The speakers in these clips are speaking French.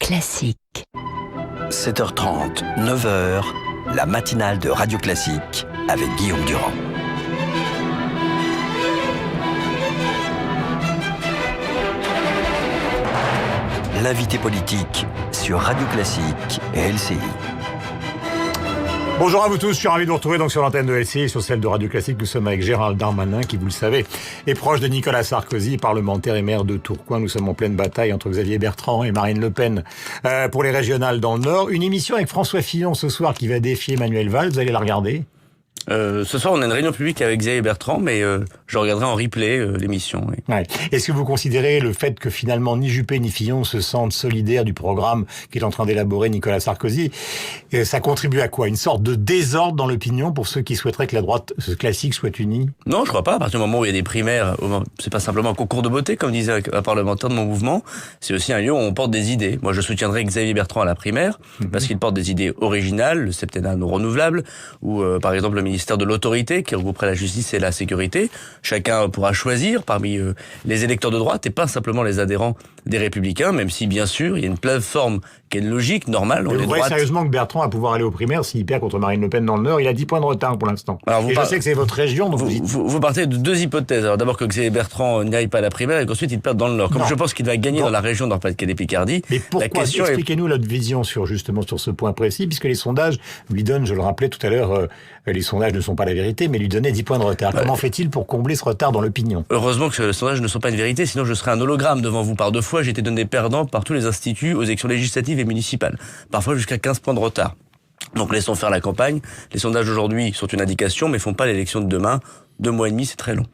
Classique. 7h30, 9h, la matinale de Radio Classique avec Guillaume Durand. L'invité politique sur Radio Classique et LCI. Bonjour à vous tous, je suis ravi de vous retrouver donc sur l'antenne de LCI et sur celle de Radio Classique. Nous sommes avec Gérald Darmanin qui, vous le savez, est proche de Nicolas Sarkozy, parlementaire et maire de Tourcoing. Nous sommes en pleine bataille entre Xavier Bertrand et Marine Le Pen pour les régionales dans le Nord. Une émission avec François Fillon ce soir qui va défier Manuel Valls, vous allez la regarder ? Ce soir, on a une réunion publique avec Xavier Bertrand, mais je regarderai en replay l'émission. Oui. Ouais. Est-ce que vous considérez le fait que finalement ni Juppé ni Fillon se sentent solidaires du programme qu'est en train d'élaborer Nicolas Sarkozy, ça contribue à quoi ? Une sorte de désordre dans l'opinion pour ceux qui souhaiteraient que la droite classique soit unie ? Non, je crois pas. À partir du moment où il y a des primaires, c'est pas simplement un concours de beauté, comme disait un parlementaire de mon mouvement, c'est aussi un lieu où on porte des idées. Moi, je soutiendrai Xavier Bertrand à la primaire, parce qu'il porte des idées originales, le septennat non renouvelable, ou par exemple le ministère de l'autorité qui regrouperait la justice et la sécurité. Chacun pourra choisir parmi les électeurs de droite et pas simplement les adhérents des Républicains, même si bien sûr il y a une plateforme qui est une logique normale. Mais vous croyez sérieusement que Bertrand va pouvoir aller aux primaires s'il perd contre Marine Le Pen dans le Nord ? Il a 10 points de retard pour l'instant. Et je sais que c'est votre région, donc vous partez de deux hypothèses. Alors d'abord que Xavier Bertrand n'aille pas à la primaire et qu'ensuite il perde dans le Nord. Comme je pense qu'il va gagner dans la région Nord-Pas-de-Calais-Picardie. Mais pourquoi ? Expliquez-nous notre vision sur ce point précis, puisque les sondages lui donnent, je le rappelais tout à l'heure, les sondages ne sont pas la vérité, mais lui donnaient 10 points de retard. Comment fait-il pour combler ce retard dans l'opinion ? Heureusement que les sondages ne sont pas une vérité, sinon je serais un hologramme devant vous. Par deux fois, j'ai été donné perdant par tous les instituts aux élections législatives et municipales. Parfois jusqu'à 15 points de retard. Donc laissons faire la campagne. Les sondages d'aujourd'hui sont une indication, mais font pas l'élection de demain. 2 mois et demi, c'est très long.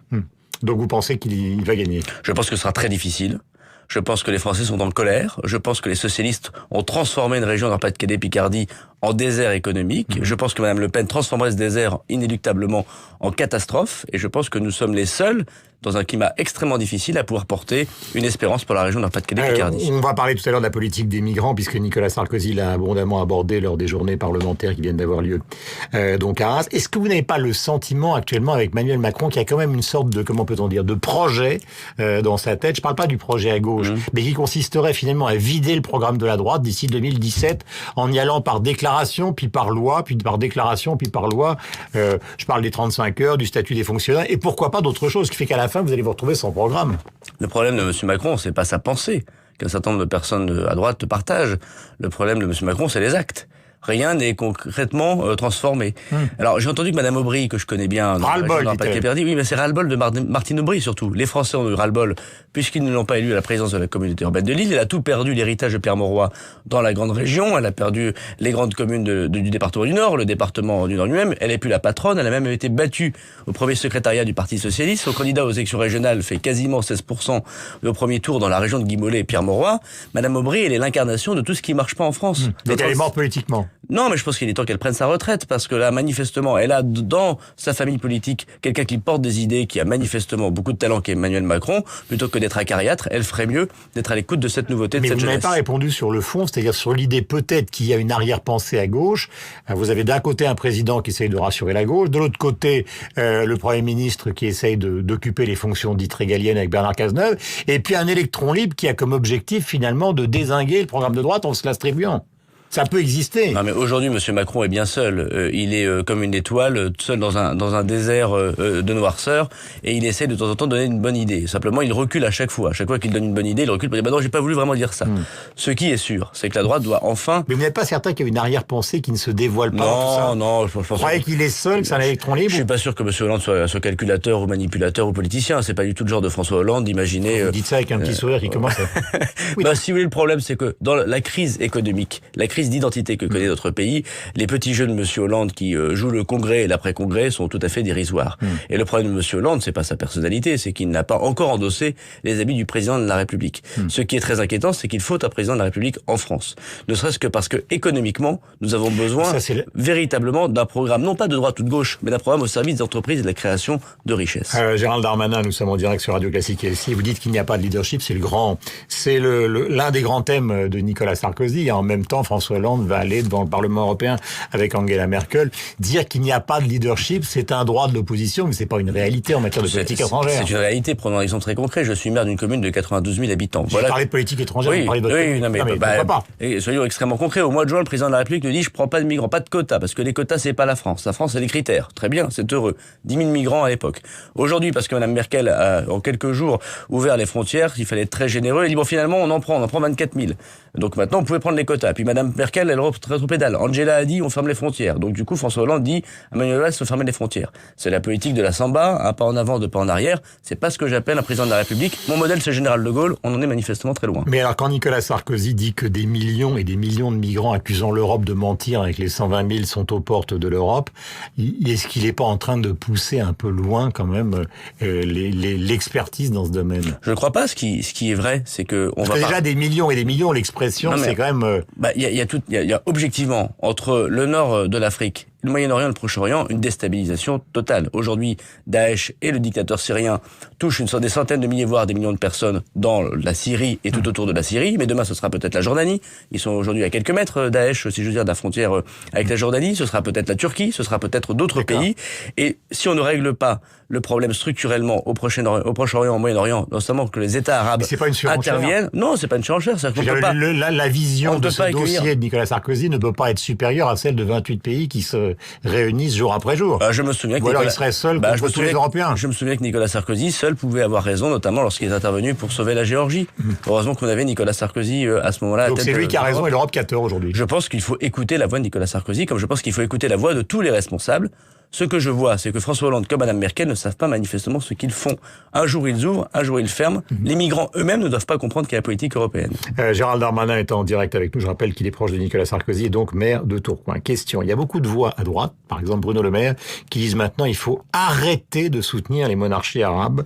Donc vous pensez qu'il va gagner ? Je pense que ce sera très difficile. Je pense que les Français sont en colère. Je pense que les socialistes ont transformé une région Nord-Pas-de-Calais-Picardie en désert économique. Je pense que Mme Le Pen transformerait ce désert inéluctablement en catastrophe. Et je pense que nous sommes les seuls, dans un climat extrêmement difficile, à pouvoir porter une espérance pour la région Nord-Pas-de-Calais-Picardie. On va parler tout à l'heure de la politique des migrants, puisque Nicolas Sarkozy l'a abondamment abordé lors des journées parlementaires qui viennent d'avoir lieu donc à Reims. Est-ce que vous n'avez pas le sentiment actuellement avec Emmanuel Macron qu'il y a quand même une sorte de, comment peut-on dire, de projet dans sa tête ? Je parle pas du projet à gauche, mais qui consisterait finalement à vider le programme de la droite d'ici 2017 en y allant par déclaration, puis par loi, puis par déclaration, puis par loi. Je parle des 35 heures, du statut des fonctionnaires, et pourquoi pas d'autre chose qui fait qu'à la fin, vous allez vous retrouver sans programme. Le problème de M. Macron, c'est pas sa pensée, qu'un certain nombre de personnes à droite partagent. Le problème de M. Macron, c'est les actes. Rien n'est concrètement transformé. Alors, j'ai entendu que Mme Aubry, que je connais bien, oui, mais c'est ras-le-bol de Martine Aubry, surtout. Les Français ont eu ras-le-bol, puisqu'ils ne l'ont pas élu à la présidence de la communauté urbaine de Lille. Elle a tout perdu, l'héritage de Pierre Mauroy, dans la grande région. Elle a perdu les grandes communes du département du Nord, le département du Nord lui-même. Elle n'est plus la patronne. Elle a même été battue au premier secrétariat du Parti Socialiste. Son candidat aux élections régionales fait quasiment 16% au premier tour dans la région de Guimolet et Pierre Mauroy. Mme Aubry, elle est l'incarnation de tout ce qui marche pas en France. Donc elle est morte politiquement. Non, mais je pense qu'il est temps qu'elle prenne sa retraite, parce que là, manifestement, elle a dans sa famille politique quelqu'un qui porte des idées, qui a manifestement beaucoup de talent, qui est Emmanuel Macron. Plutôt que d'être acariâtre, elle ferait mieux d'être à l'écoute de cette nouveauté, de cette jeunesse. Mais vous n'avez pas répondu sur le fond, c'est-à-dire sur l'idée peut-être qu'il y a une arrière-pensée à gauche. Vous avez d'un côté un président qui essaye de rassurer la gauche, de l'autre côté le Premier ministre qui essaye d'occuper les fonctions dites régaliennes avec Bernard Cazeneuve, et puis un électron libre qui a comme objectif finalement de dézinguer le programme de droite en se l'attribuant. Ça peut exister. Non, mais aujourd'hui, M. Macron est bien seul. Il est comme une étoile, seul dans un désert de noirceur, et il essaie de temps en temps de donner une bonne idée. Simplement, il recule à chaque fois. À chaque fois qu'il donne une bonne idée, il recule pour dire « non, j'ai pas voulu vraiment dire ça ». Ce qui est sûr, c'est que la droite doit enfin... Mais vous n'êtes pas certain qu'il y a une arrière-pensée qui ne se dévoile pas? Non, je pense... Vous croyez qu'il est seul, que c'est un électron libre? Je suis pas sûr que M. Hollande soit calculateur ou manipulateur ou politicien. C'est pas du tout le genre de François Hollande d'imaginer... Vous dites ça avec un petit sourire qui commence à... Oui, si vous voulez, le problème, c'est que dans la crise économique, la crise d'identité que connaît notre pays, les petits jeux de M. Hollande qui jouent le congrès et l'après-congrès sont tout à fait dérisoires. Et le problème de M. Hollande, c'est pas sa personnalité, c'est qu'il n'a pas encore endossé les habits du président de la République. Ce qui est très inquiétant, c'est qu'il faut un président de la République en France. Ne serait-ce que parce que, économiquement, nous avons besoin véritablement d'un programme, non pas de droite ou de gauche, mais d'un programme au service des entreprises et de la création de richesses. Gérald Darmanin, nous sommes en direct sur Radio Classique et LCI. Vous dites qu'il n'y a pas de leadership, c'est l'un des grands thèmes de Nicolas Sarkozy. Et en même temps, François François Hollande va aller devant le Parlement européen avec Angela Merkel. Dire qu'il n'y a pas de leadership, c'est un droit de l'opposition, mais c'est pas une réalité en matière de politique étrangère. C'est une réalité. Prenons un exemple très concret. Je suis maire d'une commune de 92 000 habitants. J'ai parlé de politique étrangère, oui, vous parlez de votre oui, non, mais pourquoi pas. Et soyons extrêmement concrets. Au mois de juin, le président de la République nous dit, je prends pas de migrants, pas de quotas, parce que les quotas, c'est pas la France. La France, c'est les critères. Très bien, c'est heureux. 10 000 migrants à l'époque. Aujourd'hui, parce que Mme Merkel a, en quelques jours, ouvert les frontières, il fallait être très généreux. Elle dit, bon, finalement, on en prend 24 000. Donc maintenant, vous pouvez prendre les quotas. Puis Mme Merkel, elle rétropédale. Angela a dit, on ferme les frontières. Donc du coup, François Hollande dit, Emmanuel Valls, il faut fermer les frontières. C'est la politique de la samba, un pas en avant, deux pas en arrière. C'est pas ce que j'appelle un président de la République. Mon modèle, c'est le général de Gaulle. On en est manifestement très loin. Mais alors, quand Nicolas Sarkozy dit que des millions et des millions de migrants accusant l'Europe de mentir avec les 120 000 sont aux portes de l'Europe, est-ce qu'il n'est pas en train de pousser un peu loin quand même l'expertise dans ce domaine? Je ne crois pas. Ce qui est vrai, c'est que on va déjà des millions et des millions, l'expression, c'est quand même. Il y a objectivement entre le nord de l'Afrique, le Moyen-Orient et le Proche-Orient, une déstabilisation totale. Aujourd'hui, Daesh et le dictateur syrien touchent des centaines de milliers, voire des millions de personnes dans la Syrie et tout autour de la Syrie. Mais demain, ce sera peut-être la Jordanie. Ils sont aujourd'hui à quelques mètres, Daesh, si je veux dire, de la frontière avec la Jordanie. Ce sera peut-être la Turquie, ce sera peut-être d'autres pays. Et si on ne règle pas le problème structurellement au Proche-Orient, au Moyen-Orient, notamment que les États arabes interviennent. Non, c'est pas une surenchère. La vision de ce dossier de Nicolas Sarkozy ne peut pas être supérieure à celle de 28 pays qui se réunissent jour après jour. Je me souviens que il serait seul contre tous les Européens. Je me souviens que Nicolas Sarkozy seul pouvait avoir raison, notamment lorsqu'il est intervenu pour sauver la Géorgie. Heureusement qu'on avait Nicolas Sarkozy à ce moment-là. Donc c'est lui qui a raison et l'Europe qui a tort aujourd'hui. Je pense qu'il faut écouter la voix de Nicolas Sarkozy, comme je pense qu'il faut écouter la voix de tous les responsables. Ce que je vois, c'est que François Hollande comme Mme Merkel ne savent pas manifestement ce qu'ils font. Un jour ils ouvrent, un jour ils ferment. Les migrants eux-mêmes ne doivent pas comprendre quelle est la politique européenne. Gérald Darmanin est en direct avec nous. Je rappelle qu'il est proche de Nicolas Sarkozy et donc maire de Tourcoing. Question. Il y a beaucoup de voix à droite, par exemple Bruno Le Maire, qui disent maintenant il faut arrêter de soutenir les monarchies arabes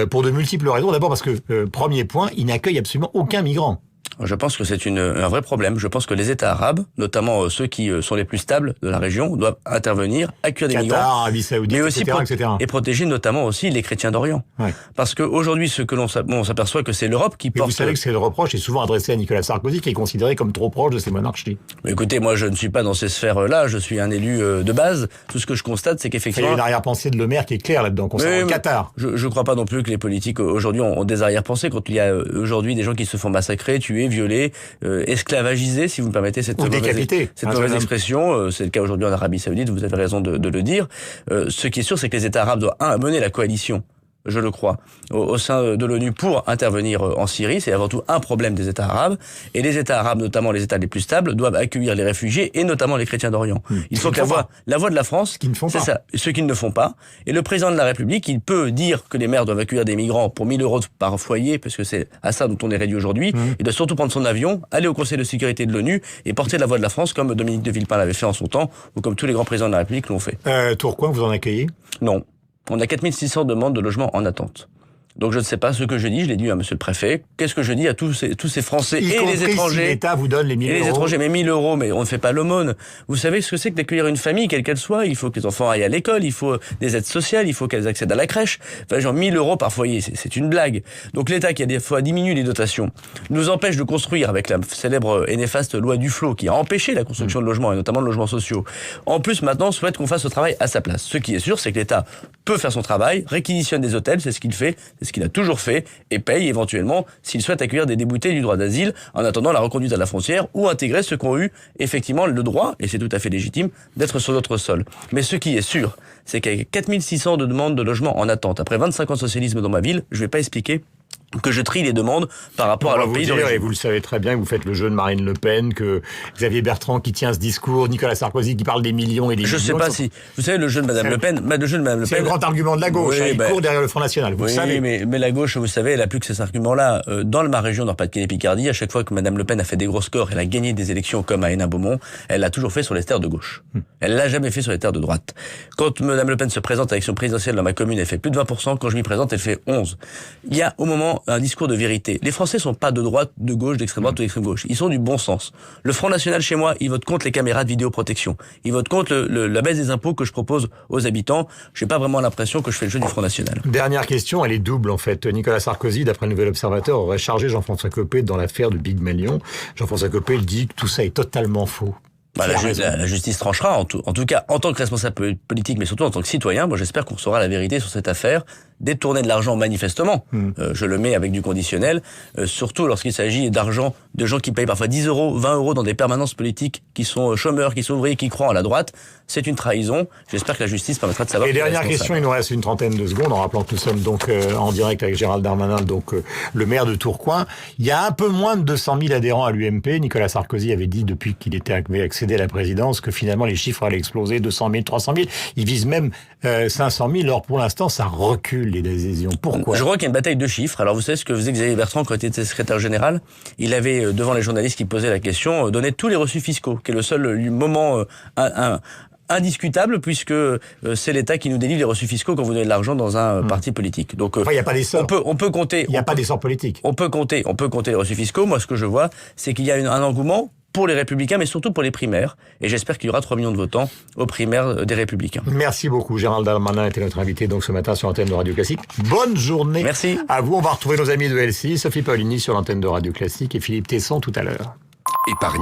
pour de multiples raisons. D'abord parce que, premier point, ils n'accueillent absolument aucun migrant. Je pense que c'est un vrai problème. Je pense que les États arabes, notamment ceux qui sont les plus stables de la région, doivent intervenir, accueillir des migrants, Arabie Saoudite, mais aussi etc. et protéger notamment aussi les chrétiens d'Orient. Ouais. Parce que aujourd'hui, ce que on s'aperçoit que c'est l'Europe qui porte. Vous savez que c'est le reproche est souvent adressé à Nicolas Sarkozy, qui est considéré comme trop proche de ces monarchies. Mais écoutez, moi, je ne suis pas dans ces sphères-là. Je suis un élu de base. Tout ce que je constate, c'est qu'effectivement, il y a une arrière-pensée de Le Maire qui est claire là-dedans concernant le Qatar. Je ne crois pas non plus que les politiques aujourd'hui ont des arrière-pensées. Quand il y a aujourd'hui des gens qui se font massacrer, tuer, violer, esclavagisés, si vous me permettez cette mauvaise expression. C'est le cas aujourd'hui en Arabie Saoudite, vous avez raison de le dire. Ce qui est sûr, c'est que les États arabes doivent mener la coalition, je le crois, au sein de l'ONU pour intervenir en Syrie. C'est avant tout un problème des États arabes. Et les États arabes, notamment les États les plus stables, doivent accueillir les réfugiés et notamment les chrétiens d'Orient. Il faut que la voix de la France, c'est ça, ceux qui ne le font pas. Et le président de la République, il peut dire que les maires doivent accueillir des migrants pour 1 000 € par foyer, parce que c'est à ça dont on est réduit aujourd'hui. Il doit surtout prendre son avion, aller au Conseil de sécurité de l'ONU et porter la voix de la France comme Dominique de Villepin l'avait fait en son temps, ou comme tous les grands présidents de la République l'ont fait. Tourcoing, vous en accueillez? Non. On a 4 600 demandes de logement en attente. Donc je ne sais pas ce que je dis, je l'ai dit à monsieur le préfet. Qu'est-ce que je dis à tous ces Français et les étrangers? Si l'État vous donne les 1 000 €. Et les étrangers, mais 1 000 €, mais on ne fait pas l'aumône. Vous savez ce que c'est que d'accueillir une famille, quelle qu'elle soit? Il faut que les enfants aillent à l'école, il faut des aides sociales, il faut qu'elles accèdent à la crèche. Enfin, genre 1 000 € par foyer, c'est une blague. Donc l'État qui a des fois diminué les dotations, nous empêche de construire avec la célèbre et néfaste loi Duflot qui a empêché la construction de logements et notamment de logements sociaux. En plus, maintenant, souhaite qu'on fasse le travail à sa place. Ce qui est sûr, c'est que l'État peut faire son travail, réquisitionne des hôtels, c'est ce qu'il fait, c'est ce qu'il a toujours fait, et paye éventuellement s'il souhaite accueillir des déboutés du droit d'asile en attendant la reconduite à la frontière ou intégrer ceux qui ont eu effectivement le droit, et c'est tout à fait légitime, d'être sur notre sol. Mais ce qui est sûr, c'est qu'avec 4 600 de demandes de logement en attente, après 25 ans de socialisme dans ma ville, je ne vais pas expliquer que je trie les demandes par rapport à leur pays d'origine. Et vous le savez très bien, vous faites le jeu de Marine Le Pen, que Xavier Bertrand qui tient ce discours, Nicolas Sarkozy qui parle des millions et des millions. Je sais pas si... Vous savez, le jeu de Madame Le Pen... C'est le grand argument de la gauche, il court derrière le Front National, vous le savez. Mais la gauche, vous savez, elle a plus que ces arguments-là. Dans ma région, Nord-Pas-de-Calais-Picardie, à chaque fois que Madame Le Pen a fait des gros scores, elle a gagné des élections comme à Hénin-Beaumont, elle l'a toujours fait sur les terres de gauche. Elle l'a jamais fait sur les terres de droite. Quand Madame Le Pen se présente à l'élection présidentielle dans ma commune, elle fait plus de 20%. Quand je m'y présente, elle fait 11%. Il y a au moment vraiment un discours de vérité. Les Français sont pas de droite, de gauche, d'extrême droite ou d'extrême gauche. Ils sont du bon sens. Le Front National chez moi, il vote contre les caméras de vidéoprotection. Il vote contre la baisse des impôts que je propose aux habitants. J'ai pas vraiment l'impression que je fais le jeu du Front National. Dernière question, elle est double en fait. Nicolas Sarkozy, d'après le Nouvel Observateur, aurait chargé Jean-François Copé dans l'affaire du Big Malion. Jean-François Copé dit que tout ça est totalement faux. La justice tranchera, en tout cas, en tant que responsable politique, mais surtout en tant que citoyen. Moi, j'espère qu'on saura la vérité sur cette affaire. Détourner de l'argent manifestement, je le mets avec du conditionnel, surtout lorsqu'il s'agit d'argent de gens qui payent parfois 10 euros, 20 euros dans des permanences politiques, qui sont chômeurs, qui sont ouvriers, qui croient à la droite. C'est une trahison. J'espère que la justice permettra de savoir. Et dernière question, il nous reste une trentaine de secondes, en rappelant que nous sommes donc en direct avec Gérald Darmanin, donc le maire de Tourcoing. Il y a un peu moins de 200 000 adhérents à l'UMP. Nicolas Sarkozy avait dit depuis qu'il avait accédé à la présidence que finalement les chiffres allaient exploser, 200 000, 300 000. Il vise même 500 000. Or pour l'instant, ça recule les adhésions. Pourquoi ? Je crois qu'il y a une bataille de chiffres. Alors vous savez ce que faisait Xavier Bertrand quand il était secrétaire général ? Il avait, devant les journalistes qui posaient la question, donné tous les reçus fiscaux, qui est le seul moment indiscutable, puisque c'est l'État qui nous délivre les reçus fiscaux quand vous donnez de l'argent dans un parti politique. Donc il y a pas d'essor. On peut compter. Il n'y a pas d'essor politique. On peut compter les reçus fiscaux. Moi, ce que je vois, c'est qu'il y a un engouement pour les Républicains, mais surtout pour les primaires. Et j'espère qu'il y aura 3 millions de votants aux primaires des Républicains. Merci beaucoup. Gérald Darmanin était notre invité donc ce matin sur l'antenne de Radio Classique. Bonne journée. Merci. À vous. On va retrouver nos amis de LCI, Sophie Paolini sur l'antenne de Radio Classique et Philippe Tesson tout à l'heure. Épargne.